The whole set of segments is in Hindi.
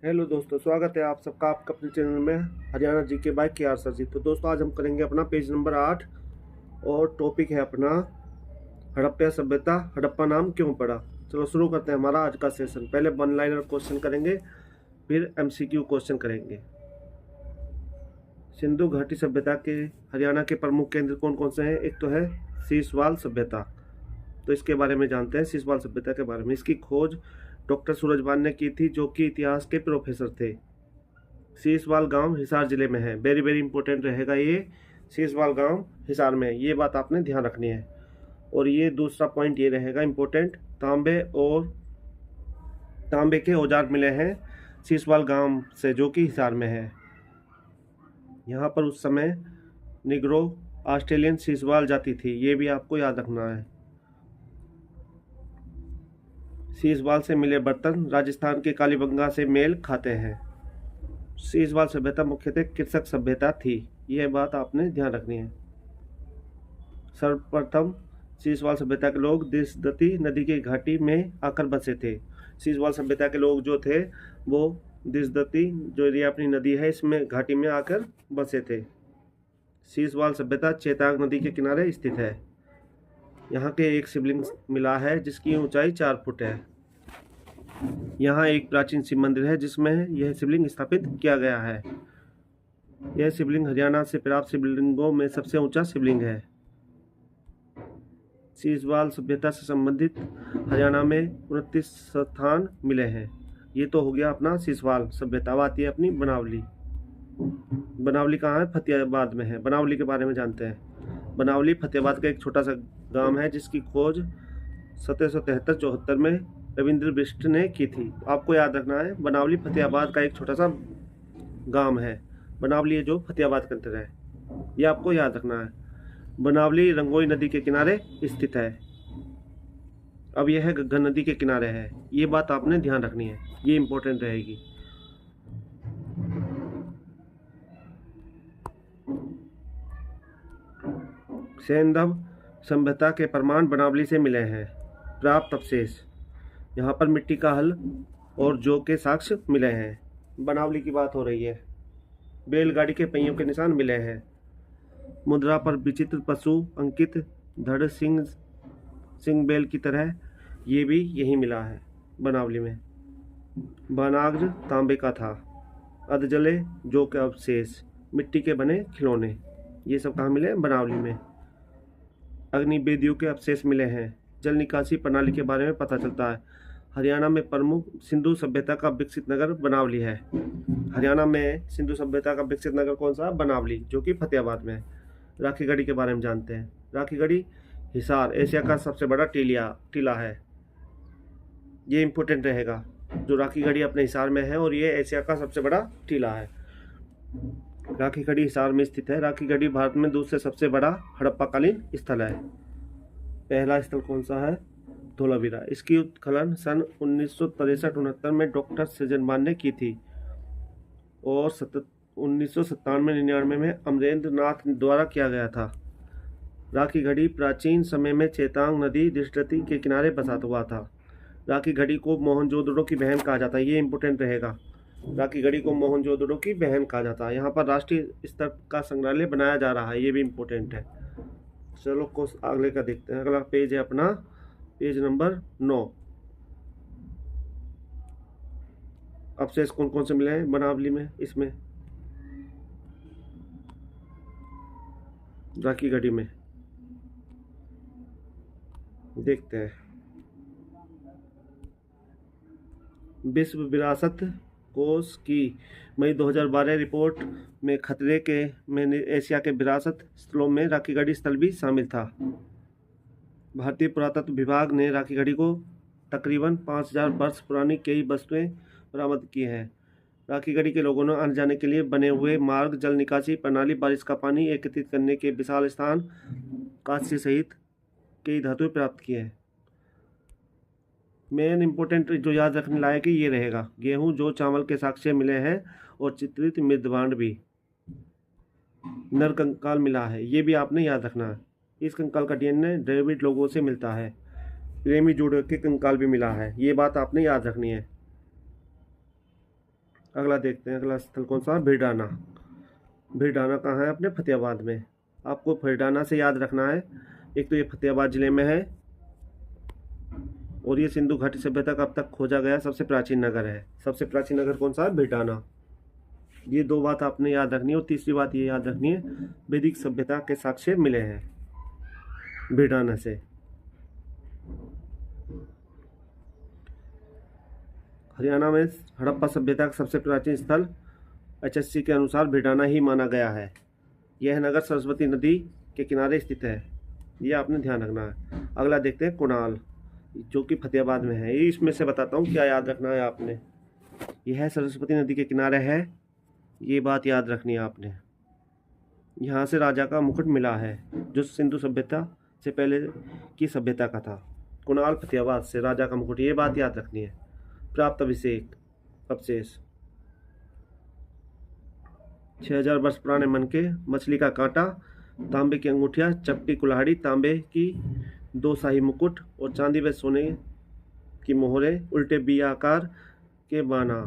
हेलो दोस्तों, स्वागत है आप सबका आपका अपने चैनल में हरियाणा जी के बाय के आर सर जी। तो दोस्तों आज हम करेंगे अपना पेज नंबर 8 और टॉपिक है अपना हड़प्पा सभ्यता। हड़प्पा नाम क्यों पड़ा। चलो शुरू करते हैं हमारा आज का सेशन। पहले वन लाइनर क्वेश्चन करेंगे, फिर एमसीक्यू क्वेश्चन करेंगे। सिंधु घाटी सभ्यता के हरियाणा के प्रमुख केंद्र कौन कौन से हैं। एक तो है सीसवाल सभ्यता, तो इसके बारे में जानते हैं। सीसवाल सभ्यता के बारे में, इसकी खोज डॉक्टर सूरजभान ने की थी, जो कि इतिहास के प्रोफेसर थे। सीसवाल गांव हिसार जिले में है। वेरी वेरी इंपॉर्टेंट रहेगा ये। सीसवाल गांव हिसार में है, ये बात आपने ध्यान रखनी है। और ये दूसरा पॉइंट ये रहेगा इंपॉर्टेंट, तांबे के औजार मिले हैं सीसवाल गांव से, जो कि हिसार में है। यहाँ पर उस समय निग्रो ऑस्ट्रेलियन सीसवाल जाति थी, ये भी आपको याद रखना है। सीसवाल से मिले बर्तन राजस्थान के कालीबंगा से मेल खाते हैं। सीसवाल सभ्यता मुख्यतः कृषक सभ्यता थी, यह बात आपने ध्यान रखनी है। सर्वप्रथम सीसवाल सभ्यता के लोग दिसदती नदी की घाटी में आकर बसे थे। सीसवाल सभ्यता के लोग जो थे वो दिसदती, जो एरिया अपनी नदी है, इसमें घाटी में आकर बसे थे। सीसवाल सभ्यता चेतांग नदी के किनारे स्थित है। यहाँ के एक शिवलिंग मिला है जिसकी ऊंचाई 4 फुट है। यहाँ एक प्राचीन शिव मंदिर है जिसमें यह शिवलिंग स्थापित किया गया है। यह शिवलिंग हरियाणा से प्राप्त शिवलिंगों में सबसे ऊंचा शिवलिंग है। सीसवाल सभ्यता से संबंधित हरियाणा में 29 स्थान मिले हैं। ये तो हो गया अपना सीसवाल सभ्यता। अब आती है अपनी बनावली। बनावली कहाँ है? फतेहाबाद में है। बनावली के बारे में जानते हैं। बनावली फतेहाबाद का एक छोटा सा गांव है जिसकी खोज 1773-74 में रविंद्र बिष्ट ने की थी। आपको याद रखना है, बनावली फतेहाबाद का एक छोटा सा गांव है। बनावली है जो फतेहाबाद के अंदर है, ये आपको याद रखना है। बनावली रंगोई नदी के किनारे स्थित है। अब यह घग्गर नदी के किनारे है, ये बात आपने ध्यान रखनी है, ये इंपॉर्टेंट रहेगी। सैंधव सभ्यता के प्रमाण बनावली से मिले हैं। प्राप्त अवशेष, यहाँ पर मिट्टी का हल और जौ के साक्ष्य मिले हैं। बनावली की बात हो रही है। बैलगाड़ी के पहियों के निशान मिले हैं। मुद्रा पर विचित्र पशु अंकित, धड़ सिंह बैल की तरह, ये भी यही मिला है बनावली में। बानाग्र तांबे का था। अधजले जौ के अवशेष, मिट्टी के बने खिलौने, ये सब कहाँ मिले? बनावली में। अग्निवेदियों के अवशेष मिले हैं। जल निकासी प्रणाली के बारे में पता चलता है। हरियाणा में प्रमुख सिंधु सभ्यता का विकसित नगर बनावली है। हरियाणा में सिंधु सभ्यता का विकसित नगर कौन सा? बनावली, जो कि फतेहाबाद में है। राखीगढ़ी के बारे में जानते हैं। राखीगढ़ी हिसार एशिया का सबसे बड़ा टीला है, ये इंपॉर्टेंट रहेगा। जो राखीगढ़ी अपने हिसार में है और ये एशिया का सबसे बड़ा टीला है। राखीगढ़ी हिसार में स्थित है। राखीगढ़ी भारत में दूसरे सबसे बड़ा हड़प्पाकालीन स्थल है। पहला स्थल कौन सा है? धोलावीरा। इसकी उत्खनन सन 1963-69 में डॉक्टर सृजनमान ने की थी और 1997-99 में अमरेंद्र नाथ द्वारा किया गया था। राखीगढ़ी प्राचीन समय में चेतांग नदी दिशरथी के किनारे बसा हुआ था। राखीगढ़ी को मोहनजोदड़ो की बहन कहा जाता है, ये इंपॉर्टेंट रहेगा। राखीगढ़ी को मोहनजोदड़ो की बहन कहा जाता है। यहाँ पर राष्ट्रीय स्तर का संग्रहालय बनाया जा रहा है, ये भी इंपॉर्टेंट है। चलो अगले का देखते हैं। अगला पेज है अपना पेज नंबर 9। अवशेष कौन कौन से मिले हैं बनावली में? इसमें राखीगढ़ी में देखते हैं। विश्व विरासत कोष की मई 2012 रिपोर्ट में खतरे के में एशिया के विरासत स्थलों में राखीगढ़ी स्थल भी शामिल था। भारतीय पुरातत्व विभाग ने राखीगढ़ी को तकरीबन 5000 वर्ष पुरानी कई वस्तुएं बरामद की हैं। राखीगढ़ी के लोगों ने आने जाने के लिए बने हुए मार्ग, जल निकासी प्रणाली, बारिश का पानी एकत्रित करने के विशाल स्थान, कांस्य सहित कई धातुएं प्राप्त किए हैं। मेन इंपॉर्टेंट जो याद रखने लायक है ये रहेगा। गेहूं, जौ, चावल के साक्ष्य मिले हैं और चित्रित मृदभांड भी। नर कंकाल मिला है, ये भी आपने याद रखना है। इस कंकाल का डीएनए द्रविड़ लोगों से मिलता है। प्रेमी जोड़े के कंकाल भी मिला है, ये बात आपने याद रखनी है। अगला देखते हैं, अगला स्थल कौन सा? भिड़ाना। भिड़ाना कहाँ है? अपने फतेहाबाद में। आपको भिड़ाना से याद रखना है, एक तो ये फतेहाबाद जिले में है और ये सिंधु घाटी सभ्यता का अब तक खोजा गया सबसे प्राचीन नगर है। सबसे प्राचीन नगर कौन सा है? भिड़ाना। ये दो बात आपने याद रखनी है। और तीसरी बात ये याद रखनी है, वैदिक सभ्यता के साक्ष्य मिले हैं भिड़ाना से। हरियाणा में हड़प्पा सभ्यता का सबसे प्राचीन स्थल HSC के अनुसार भिड़ाना ही माना गया है। यह नगर सरस्वती नदी के किनारे स्थित है, यह आपने ध्यान रखना है। अगला देखते हैं कुणाल, जो कि फतेहाबाद में है। ये इसमें से बताता हूँ क्या याद रखना है आपने। यह सरस्वती नदी के किनारे है, ये बात याद रखनी है आपने। यहाँ से राजा का मुकुट मिला है, जो सिंधु सभ्यता से पहले की सभ्यता का था। कुणाल फतेहाबाद से राजा का मुकुट, ये बात याद रखनी है। प्राप्त अभिषेक अवशेष 6000 वर्ष पुराने मनके, मछली का कांटा, तांबे की अंगूठियाँ, चपटी कुल्हाड़ी, तांबे की 2 शाही मुकुट और चांदी व सोने की मोहरें, उल्टे बी आकार के बाना।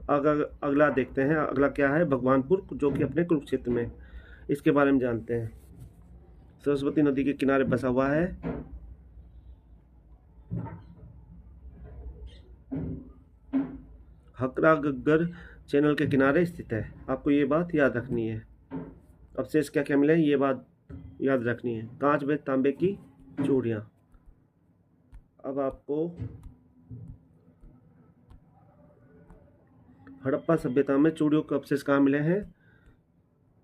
अगला देखते हैं, अगला क्या है? भगवानपुर, जो कि अपने कुरुक्षेत्र में। इसके बारे में जानते हैं। सरस्वती नदी के किनारे बसा हुआ है। हकरा गग्गर चैनल के किनारे स्थित है। आपको ये बात याद रखनी है। अवशेष क्या क्या मिले, ये बात याद रखनी है। कांच व तांबे की चूड़ियाँ। अब आपको हड़प्पा सभ्यता में चूड़ियों के अवशेष कहाँ मिले हैं?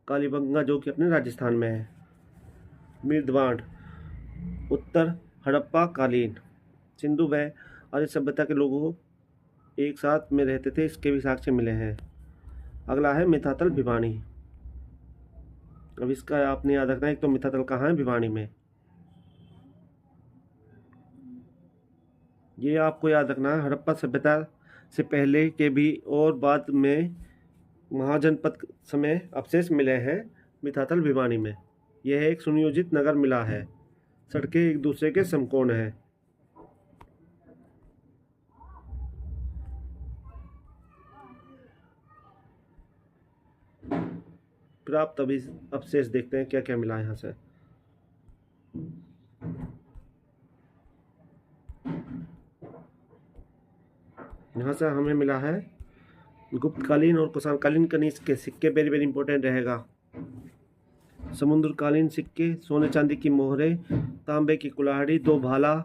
कालीबंगा, जो कि अपने राजस्थान में है। मिर्दवाड़, उत्तर हड़प्पा कालीन, सिंधु व आर्य सभ्यता के लोगों एक साथ में रहते थे, इसके भी साक्ष्य मिले हैं। अगला है मिथातल भिवानी। अब इसका आपने याद रखना है, एक तो मिथातल कहाँ है? भिवानी में। ये आपको याद रखना है, हड़प्पा सभ्यता से पहले के भी और बाद में महाजनपद समय अवशेष मिले हैं मिथातल भिवानी में। यह एक सुनियोजित नगर मिला है, सड़कें एक दूसरे के समकोण हैं। प्राप्त अभी अवशेष देखते हैं क्या क्या मिला है यहाँ से। यहाँ से हमें मिला है गुप्तकालीन और कुषाणकालीन कनिष्क के सिक्के, वेरी वेरी इंपॉर्टेंट रहेगा। समुद्रकालीन सिक्के, सोने चांदी की मोहरें, तांबे की कुल्हाड़ी, 2 भाला,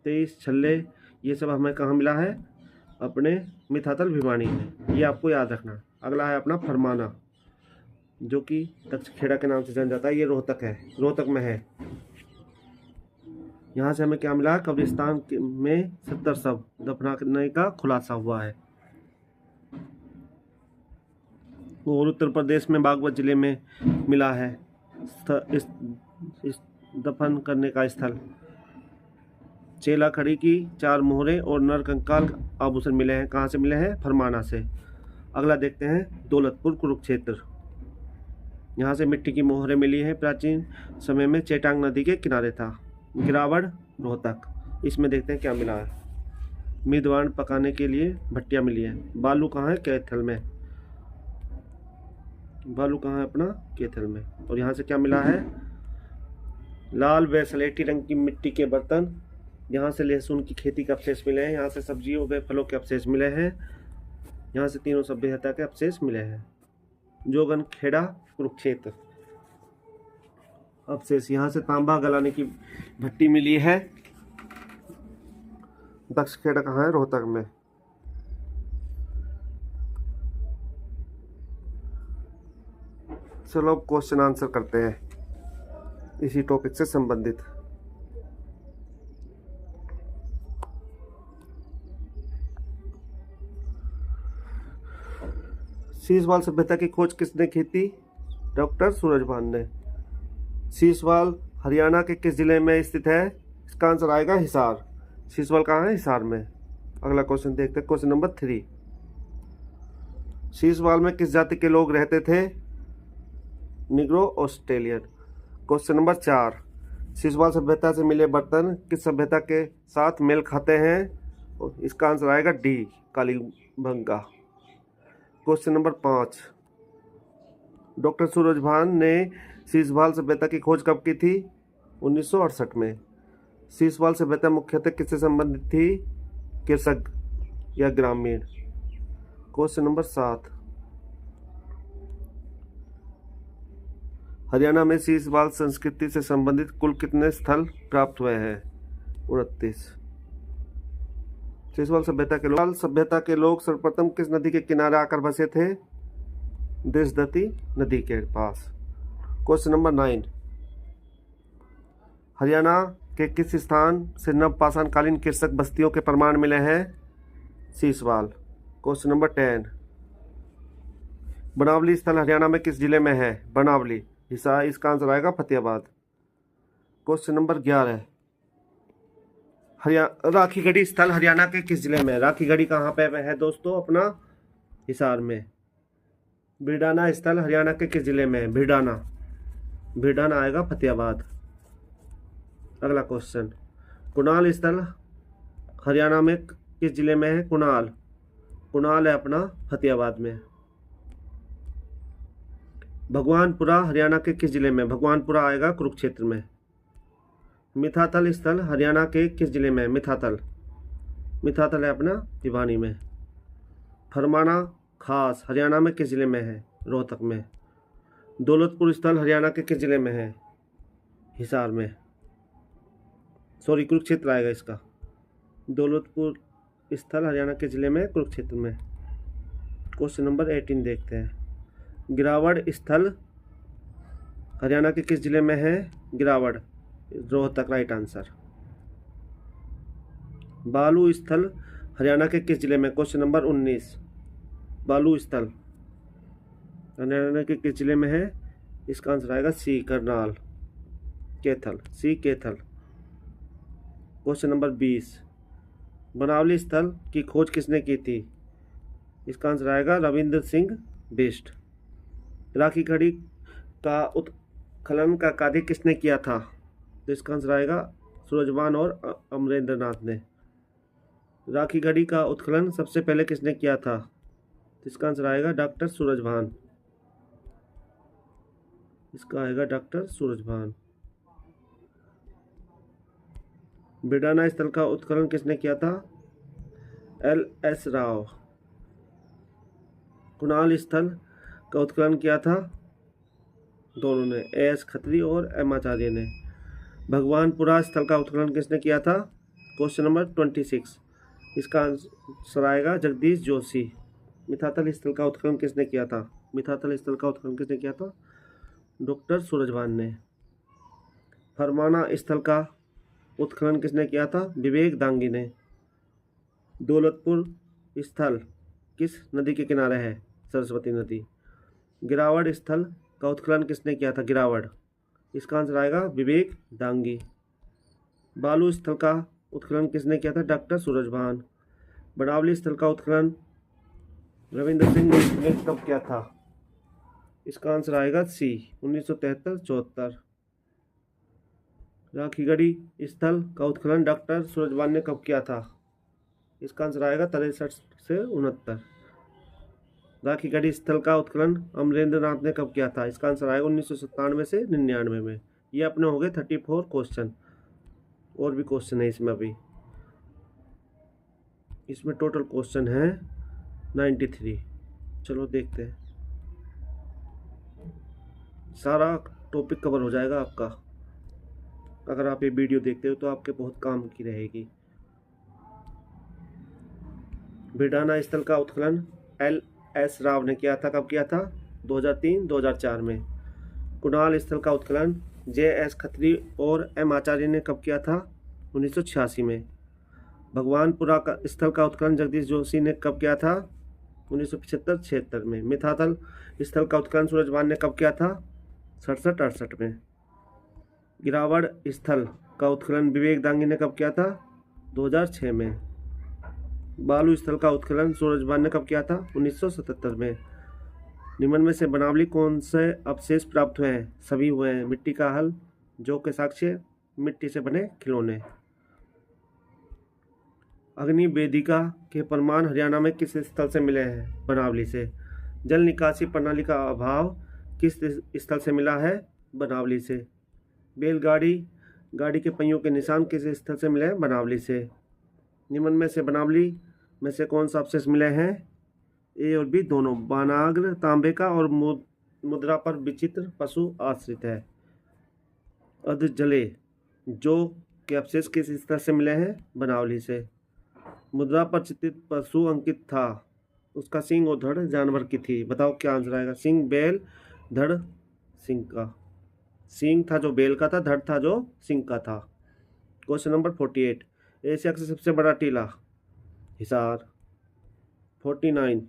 23 छल्ले, ये सब हमें कहाँ मिला है? अपने मिथातल भिवानी में। ये आपको याद रखना। अगला है अपना फरमाना, जो कि तक्षखेड़ा के नाम से जाना जाता है। ये रोहतक है, रोहतक में है। यहाँ से हमें क्या मिला? कब्रिस्तान में 70 शव दफनाने का खुलासा हुआ है। और उत्तर प्रदेश में बागपत जिले में मिला है इस दफन करने का स्थल। चेला खड़ी की 4 मोहरें और नरकंकाल आभूषण मिले हैं। कहाँ से मिले हैं? फरमाना से। अगला देखते हैं दौलतपुर कुरुक्षेत्र। यहाँ से मिट्टी की मोहरें मिली हैं। प्राचीन समय में चेटांग नदी के किनारे था। गिरावड़ रोहतक, इसमें देखते हैं क्या मिला है। मिर्दवाड़ पकाने के लिए भट्टियाँ मिली हैं। बालू कहाँ है? कैथल में। बालू कहाँ है? अपना कैथल में। और यहाँ से क्या मिला है? लाल व सलेटी रंग की मिट्टी के बर्तन। यहाँ से लहसुन की खेती के अवशेष मिले हैं। यहाँ से सब्जियों व फलों के अवशेष मिले हैं। यहाँ से तीनों सभ्यता के अवशेष मिले हैं। जोगन खेड़ा कुरुक्षेत्र अवशेष। यहाँ से तांबा गलाने की भट्टी मिली है। दक्षखेड़ा कहाँ है? रोहतक में। चलो अब क्वेश्चन आंसर करते हैं इसी टॉपिक से संबंधित। शीशवाल सभ्यता की खोज किसने की थी? डॉक्टर सूरजभान ने। शीशवाल हरियाणा के किस जिले में स्थित है? इसका आंसर आएगा हिसार। शीशवाल कहाँ है? हिसार में। अगला क्वेश्चन देखते हैं, क्वेश्चन नंबर 3। शीशवाल में किस जाति के लोग रहते थे? Negro Australian. Question number 4। शीशवाल सभ्यता से मिले बर्तन किस सभ्यता के साथ मेल खाते हैं? इसका आंसर आएगा D, Kalibangan. Question number 5, doctor Surajbhan ने शीशवाल सभ्यता की खोज कब की थी? 1968 में। शीशवाल सभ्यता मुख्यतः किससे संबंधित थी? कृषक या ग्रामीण। क्वेश्चन नंबर 7, हरियाणा में शीशवाल संस्कृति से संबंधित कुल कितने स्थल प्राप्त हुए हैं? 29। शीशवाल सभ्यता के लोग सर्वप्रथम किस नदी के किनारे आकर बसे थे? देशदती नदी के पास। क्वेश्चन नंबर 9, हरियाणा के किस स्थान से नवपाषाणकालीन कृषक बस्तियों के प्रमाण मिले हैं? शीशवाल। क्वेश्चन नंबर 10, बनावली स्थल हरियाणा में किस जिले में है? बनावली। इसका आंसर आएगा फतेहाबाद। क्वेश्चन नंबर 11, राखीगढ़ी स्थल हरियाणा के किस जिले में? राखीगढ़ी कहाँ पे है दोस्तों? अपना हिसार में। भिड़ाना स्थल हरियाणा के किस जिले में है? भिड़ाना आएगा फतेहाबाद। अगला क्वेश्चन, कुणाल स्थल हरियाणा में किस जिले में है? कुणाल है अपना फतेहाबाद में। भगवानपुरा हरियाणा के किस जिले में? भगवानपुरा आएगा कुरुक्षेत्र में। मिथातल स्थल हरियाणा के किस जिले में? मिथातल है अपना भिवानी में। फरमाना खास हरियाणा में किस जिले में है? रोहतक में। दौलतपुर स्थल हरियाणा के किस जिले में है? हिसार में। सॉरी, कुरुक्षेत्र आएगा इसका। दौलतपुर स्थल हरियाणा के जिले में, कुरुक्षेत्र में। क्वेश्चन नंबर 18 देखते हैं, गिरावड़ स्थल हरियाणा के किस जिले में है? गिरावड़, रोहतक राइट आंसर। बालू स्थल हरियाणा के किस जिले में? क्वेश्चन नंबर 19, बालू स्थल हरियाणा के किस जिले में है? इसका आंसर आएगा सी, करनाल। कैथल। क्वेश्चन नंबर 20, बनावली स्थल की खोज किसने की थी? इसका आंसर आएगा रविंद्र सिंह बिष्ट। राखीगढ़ी का उत्खनन का कार्य किसने किया था? तो इसका आंसर आएगा सूरजभान और अमरेंद्र नाथ ने। राखीगढ़ी का उत्खनन सबसे पहले किसने किया था? तो इसका आंसर आएगा डॉक्टर सूरजभान। इसका आएगा डॉक्टर सूरजभान। भिड़ाना स्थल का उत्खनन किसने किया था? LS राव। कुणाल स्थल का उत्खनन किया था दोनों ने, AS खत्री और M आचार्य ने। भगवानपुरा स्थल का उत्खनन किसने किया था? क्वेश्चन नंबर 26, इसका आंसर आएगा जगदीश जोशी। मिथातल स्थल का उत्खनन किसने किया था? डॉक्टर सूरजभान ने। फरमाना स्थल का उत्खनन किसने किया था? विवेक दांगी ने। दौलतपुर स्थल किस नदी के किनारे है? सरस्वती नदी। गिरावड़ स्थल का उत्खनन किसने किया था? गिरावड़। इसका आंसर आएगा विवेक दांगी। बालू स्थल का उत्खनन किसने किया था? डॉक्टर सूरजभान। बनावली स्थल का उत्खनन रविंद्र सिंह ने कब किया था? इसका आंसर आएगा सी, 1973-74। राखीगढ़ी स्थल का उत्खनन डॉक्टर सूरजभान ने कब किया था? इसका आंसर आएगा 63 से 69। राखीगढ़ी स्थल का उत्खनन अमरेंद्र नाथ ने कब किया था? इसका आंसर आएगा 1997 से 99 में। ये अपने हो गए 34 क्वेश्चन। और भी क्वेश्चन है इसमें अभी। इसमें टोटल क्वेश्चन है 93। चलो देखते हैं, सारा टॉपिक कवर हो जाएगा आपका। अगर आप ये वीडियो देखते हो तो आपके बहुत काम की रहेगी। भिड़ाना स्थल का उत्खनन LS राव ने किया था। कब किया था? 2003-2004 में। कुणाल स्थल का उत्खनन JS खत्री और M आचार्य ने कब किया था? 1986 में। भगवानपुरा का स्थल का उत्खनन जगदीश जोशी ने कब किया था? 1975-76 में। मिथातल स्थल का उत्खनन सूरजभान ने कब किया था? 67-68 में। गिरावड़ स्थल का उत्खनन विवेक दांगी ने कब किया था? 2006 में। बालू स्थल का उत्खनन सूरजभान ने कब किया था? 1977 में। निम्न में से बनावली कौन से अवशेष प्राप्त हुए हैं? सभी हुए हैं। मिट्टी का हल, जौ के साक्ष्य, मिट्टी से बने खिलौने। अग्नि वेदिका के प्रमाण हरियाणा में किस स्थल से मिले हैं? बनावली से। जल निकासी प्रणाली का अभाव किस स्थल से मिला है? बनावली से। बैलगाड़ी गाड़ी के पहियों के निशान किस स्थल से मिले हैं? बनावली से। निम्न में से बनावली में से कौन सा अवशेष मिले हैं? ए और बी दोनों। बानाग्र तांबे का और मुद्रा पर विचित्र पशु आश्रित है। अधजले जो के अवशेष किस स्थल से मिले हैं? बनावली से। मुद्रा पर चित्रित पशु अंकित था, उसका सिंह और धड़ जानवर की थी। बताओ क्या आंसर आएगा? सिंह बैल, धड़ सिंह का। सिंह था जो बैल का था, धड़ था जो सिंह का था। Question number 48। एशिया का सबसे बड़ा टीला? हिसार। 49।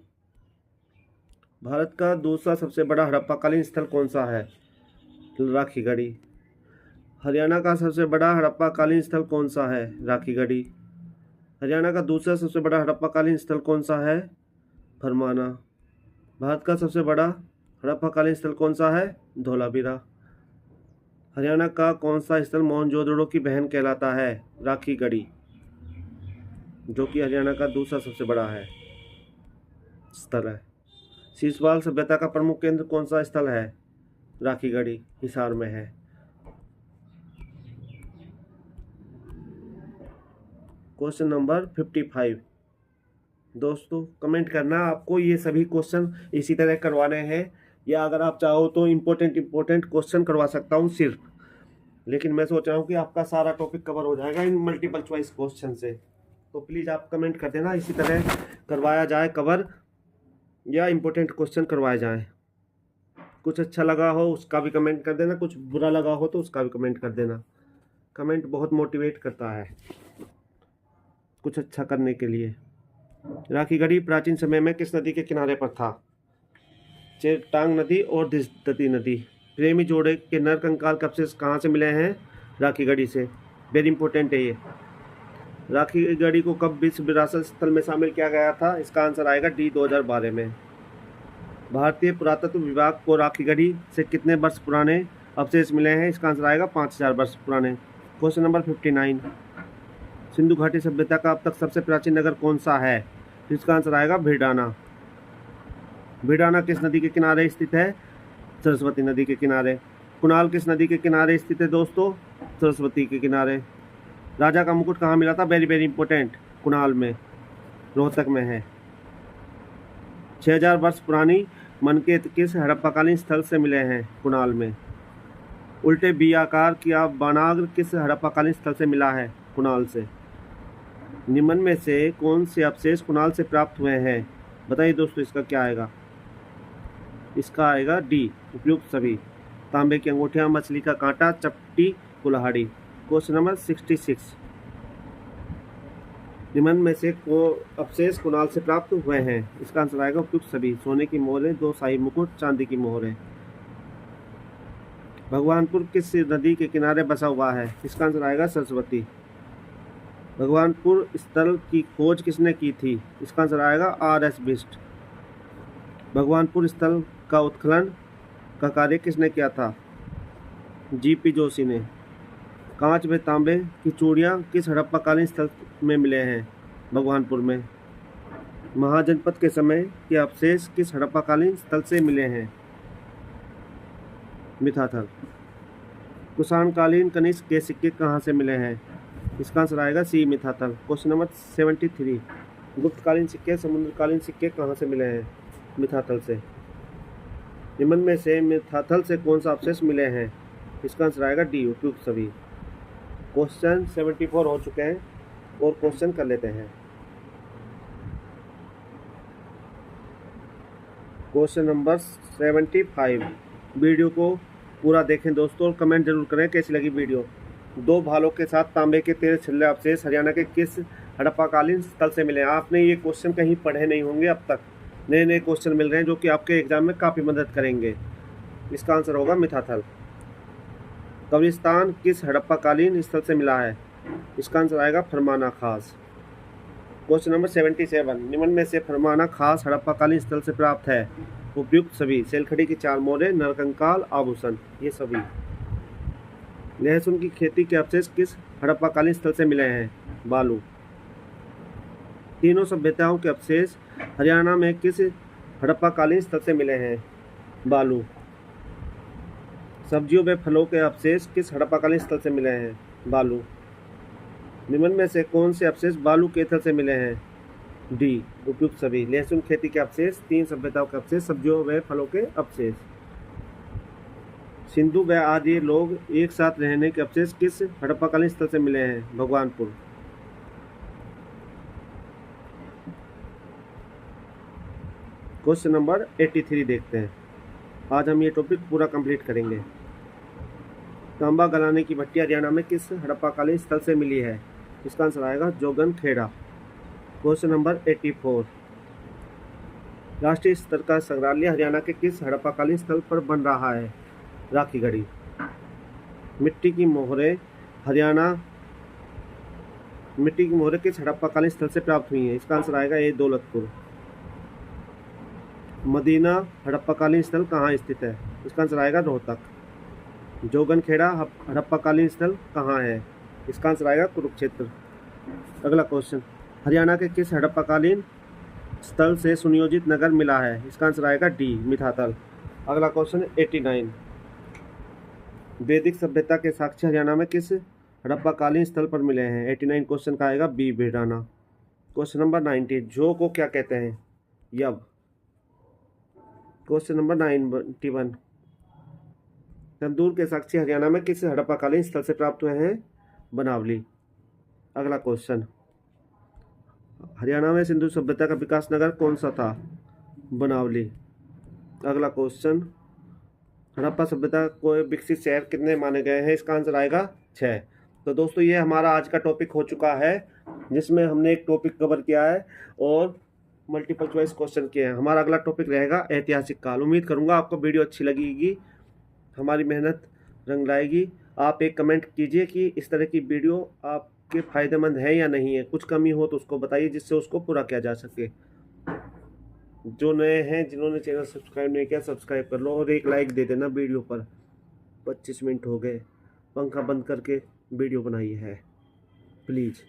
भारत का दूसरा सबसे बड़ा हड़प्पाकालीन स्थल कौन सा है? राखीगढ़ी। हरियाणा का सबसे बड़ा हड़प्पाकालीन स्थल कौन सा है? राखीगढ़ी। हरियाणा का दूसरा सबसे बड़ा हड़प्पाकालीन स्थल कौन सा है? फरमाना। भारत का सबसे बड़ा हड़प्पाकालीन स्थल कौन सा है? धौलावीरा। हरियाणा का कौन सा स्थल मोहनजोदड़ो की बहन कहलाता है? राखीगढ़ी, जो कि हरियाणा का दूसरा सबसे बड़ा है स्थल है। शीशपाल सभ्यता का प्रमुख केंद्र कौन सा स्थल है? राखीगढ़ी, हिसार में है। Question number 55। दोस्तों कमेंट करना, आपको ये सभी क्वेश्चन इसी तरह करवाने हैं, या अगर आप चाहो तो इम्पोर्टेंट क्वेश्चन करवा सकता हूँ सिर्फ, लेकिन मैं सोच रहा हूँ कि आपका सारा टॉपिक कवर हो जाएगा इन मल्टीपल चॉइस क्वेश्चन से। तो प्लीज़ आप कमेंट कर देना, इसी तरह करवाया जाए कवर, या इम्पोर्टेंट क्वेश्चन करवाए जाएँ। कुछ अच्छा लगा हो उसका भी कमेंट कर देना, कुछ बुरा लगा हो तो उसका भी कमेंट कर देना। कमेंट बहुत मोटिवेट करता है कुछ अच्छा करने के लिए। राखीगढ़ी प्राचीन समय में किस नदी के किनारे पर था? चेरटांग नदी और दिस्ती नदी। प्रेमी जोड़े के नर कंकाल के अवशेष कहाँ से मिले हैं? राखीगढ़ी से। वेरी इंपॉर्टेंट है ये। राखीगढ़ी को कब विश्व विरासत स्थल में शामिल किया गया था? इसका आंसर आएगा डी 2012 में। भारतीय पुरातत्व विभाग को राखीगढ़ी से कितने वर्ष पुराने अवशेष मिले हैं? इसका आंसर आएगा 5000 वर्ष पुराने। Question number 59। सिंधु घाटी सभ्यता का अब तक सबसे प्राचीन नगर कौन सा है? इसका आंसर आएगा भिड़ाना। भिड़ाना किस नदी के किनारे स्थित है? सरस्वती नदी के किनारे। कुणाल किस नदी के किनारे स्थित है दोस्तों? सरस्वती के किनारे। राजा का मुकुट कहाँ मिला था? वेरी इंपॉर्टेंट, कुणाल में, रोहतक में है। 6000 वर्ष पुरानी मनकेत किस हड़प्पाकालीन स्थल से मिले हैं? कुणाल में। उल्टे बी आकार की बानाग्र किस हड़प्पाकालीन स्थल से मिला है? कुणाल से। निम्न में से कौन से अवशेष कुणाल से प्राप्त हुए हैं? बताइए दोस्तों, इसका क्या आएगा? इसका आएगा डी, उपयुक्त सभी। तांबे की अंगूठियां, मछली का कांटा, चपटी, कुल्हाड़ी। Question number 66। निम्न में से अवशेष कुणाल से प्राप्त हुए हैं? इसका आंसर आएगा उपयुक्त सभी। सोने की मोहरें, 2 शाही मुकुट, चांदी की मोहरें। भगवानपुर किस नदी के किनारे बसा हुआ है? इसका आंसर आएगा सरस्वती। भगवानपुर स्थल की खोज किसने की थी? इसका आंसर आएगा आर.एस. बिष्ट। भगवानपुर स्थल का उत्खनन का कार्य किसने किया था? जी.पी. जोशी ने। कांच में तांबे की चूड़ियाँ किस हड़प्पाकालीन स्थल में मिले हैं? भगवानपुर में। महाजनपद के समय के अवशेष किस हड़प्पाकालीन स्थल से मिले हैं? मिथाथल। कुषाणकालीन कनिष्क के सिक्के कहाँ से मिले हैं? इसका आंसर आएगा सी, मिथाथल। Question number 73। गुप्तकालीन सिक्के, समुद्रकालीन सिक्के कहाँ से मिले हैं? मिथाथल से। निम्न में से मिथाथल से कौन सा अवशेष मिले हैं? इसका आंसर आएगा डी, उपयुक्त सभी। क्वेश्चन 74 हो चुके हैं और क्वेश्चन कर लेते हैं। Question number 75। वीडियो को पूरा देखें दोस्तों और कमेंट जरूर करें कैसी लगी वीडियो। 2 भालों के साथ तांबे के 13 छिल्ले अवशेष हरियाणा के किस हड़प्पाकालीन स्थल से मिले हैं? आपने ये क्वेश्चन कहीं पढ़े नहीं होंगे अब तक, नए क्वेश्चन मिल रहे हैं जो कि आपके एग्जाम में काफ़ी मदद करेंगे। इसका आंसर होगा मिथाथल। कब्रिस्तान किस हड़प्पाकालीन स्थल से मिला है? इसका आंसर आएगा फरमाना खास। Question number 77। निम्न में से फरमाना खास हड़प्पाकालीन स्थल से प्राप्त है? उपयुक्त सभी। सेलखड़ी की 4 मोहरें, नरकंकाल, आभूषण, ये सभी। लहसुन की खेती के अवशेष किस हड़प्पाकालीन स्थल से मिले हैं? बालू। तीनों सभ्यताओं के अवशेष हरियाणा में किस हड़प्पाकालीन स्थल से मिले हैं? बालू। सब्जियों व फलों के अवशेष किस हड़प्पाकालीन स्थल से मिले हैं? बालू। निम्न में से कौन से अवशेष बालू के स्थल से मिले हैं? डी उपयुक्त सभी। लहसुन खेती के अवशेष, तीन सभ्यताओं के अवशेष, सब्जियों व फलों के अवशेष। सिंधु व आर्य लोग एक साथ रहने के अवशेष किस हड़प्पाकालीन स्थल से मिले हैं? भगवानपुर। क्वेश्चन नंबर 83 देखते हैं। आज हम ये टॉपिक पूरा कंप्लीट करेंगे। तांबा गलाने की भट्टी हरियाणा में किस हड़प्पाकालीन स्थल से मिली है? इसका आंसर आएगा जोगन खेड़ा। Question number 84। राष्ट्रीय स्तर का संग्रहालय हरियाणा के किस हड़प्पाकालीन स्थल पर बन रहा है? राखीगढ़ी। मिट्टी की मोहरें किस हड़प्पाकालीन स्थल से प्राप्त हुई हैं? इसका आंसर आएगा ए दौलतपुर। मदीना हड़प्पाकालीन स्थल कहाँ स्थित है? इसका आंसर आएगा रोहतक। जोगनखेड़ा हड़प्पाकालीन स्थल कहाँ है? इसका आंसर आएगा कुरुक्षेत्र। अगला क्वेश्चन, हरियाणा के किस हड़प्पाकालीन स्थल से सुनियोजित नगर मिला है? इसका आंसर आएगा डी मिठातल। अगला क्वेश्चन 89। वैदिक सभ्यता के साक्ष्य हरियाणा में किस हड़प्पाकालीन स्थल पर मिले हैं? 89 क्वेश्चन का आएगा बी भिडाना। Question number 90। जौ को क्या कहते हैं? यव। Question number 91। तंदूर के साक्ष्य हरियाणा में किस हड़प्पाकालीन स्थल से प्राप्त हुए हैं? बनावली। अगला क्वेश्चन, हरियाणा में सिंधु सभ्यता का विकास नगर कौन सा था? बनावली। अगला क्वेश्चन, हड़प्पा सभ्यता को विकसित शहर कितने माने गए हैं? इसका आंसर आएगा 6। तो दोस्तों ये हमारा आज का टॉपिक हो चुका है, जिसमें हमने एक टॉपिक कवर किया है और मल्टीपल चॉइस क्वेश्चन किए हैं। हमारा अगला टॉपिक रहेगा ऐतिहासिक काल। उम्मीद करूंगा आपको वीडियो अच्छी लगेगी, हमारी मेहनत रंग लाएगी। आप एक कमेंट कीजिए कि इस तरह की वीडियो आपके फ़ायदेमंद है या नहीं है। कुछ कमी हो तो उसको बताइए, जिससे उसको पूरा किया जा सके। जो नए हैं, जिन्होंने चैनल सब्सक्राइब नहीं किया, सब्सक्राइब कर लो और एक लाइक दे देना वीडियो पर। 25 मिनट हो गए, पंखा बंद करके वीडियो बनाई है, प्लीज़।